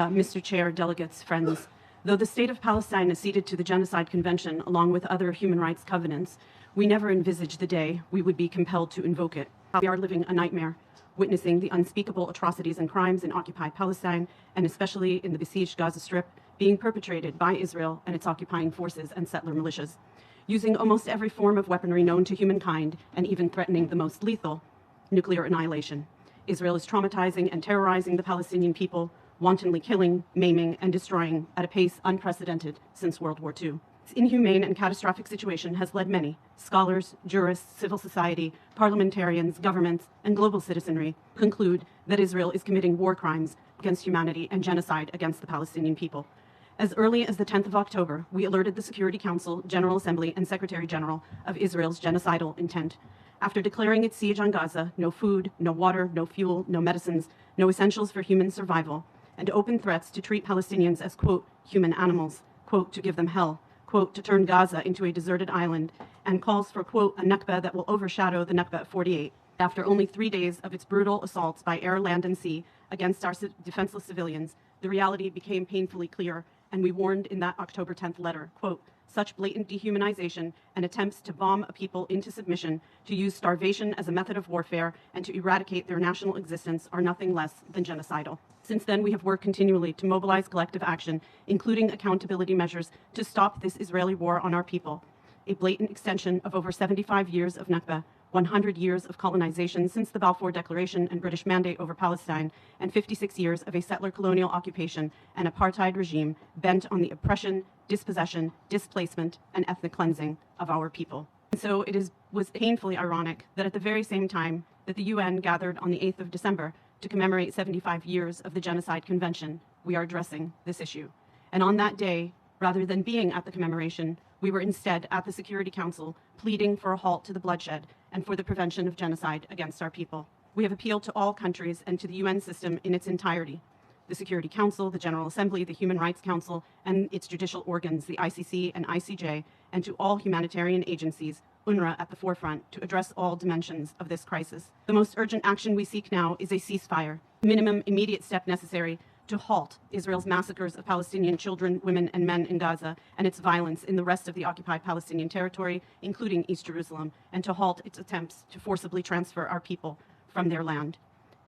Mr. Chair, delegates, friends, though the State of Palestine acceded to the Genocide Convention along with other human rights covenants, we never envisaged the day we would be compelled to invoke it. We are living a nightmare, witnessing the unspeakable atrocities and crimes in Occupied Palestine, and especially in the besieged Gaza Strip, being perpetrated by Israel and its occupying forces and settler militias, using almost every form of weaponry known to humankind and even threatening the most lethal, nuclear annihilation. Israel is traumatizing and terrorizing the Palestinian people, wantonly killing, maiming, and destroying at a pace unprecedented since World War II. This inhumane and catastrophic situation has led many scholars, jurists, civil society, parliamentarians, governments, and global citizenry to conclude that Israel is committing war crimes against humanity and genocide against the Palestinian people. As early as the 10th of October, we alerted the Security Council, General Assembly, and Secretary General of Israel's genocidal intent. After declaring its siege on Gaza, no food, no water, no fuel, no medicines, no essentials for human survival, and open threats to treat Palestinians as, quote, human animals, quote, to give them hell, quote, to turn Gaza into a deserted island, and calls for, quote, a Nakba that will overshadow the Nakba of 48. After only 3 days of its brutal assaults by air, land, and sea against our defenseless civilians, the reality became painfully clear, and we warned in that October 10th letter, quote, such blatant dehumanization and attempts to bomb a people into submission, to use starvation as a method of warfare, and to eradicate their national existence are nothing less than genocidal. Since then, we have worked continually to mobilize collective action, including accountability measures, to stop this Israeli war on our people, a blatant extension of over 75 years of Nakba, 100 years of colonization since the Balfour Declaration and British mandate over Palestine, and 56 years of a settler colonial occupation and apartheid regime bent on the oppression, dispossession, displacement, and ethnic cleansing of our people. And so it was painfully ironic that at the very same time that the UN gathered on the 8th of December to commemorate 75 years of the Genocide Convention, we are addressing this issue. And on that day, rather than being at the commemoration, we were instead at the Security Council pleading for a halt to the bloodshed and for the prevention of genocide against our people. We have appealed to all countries and to the UN system in its entirety, the Security Council, the General Assembly, the Human Rights Council, and its judicial organs, the ICC and ICJ, and to all humanitarian agencies, UNRWA at the forefront, to address all dimensions of this crisis. The most urgent action we seek now is a ceasefire, minimum immediate step necessary to halt Israel's massacres of Palestinian children, women, and men in Gaza, and its violence in the rest of the occupied Palestinian territory, including East Jerusalem, and to halt its attempts to forcibly transfer our people from their land.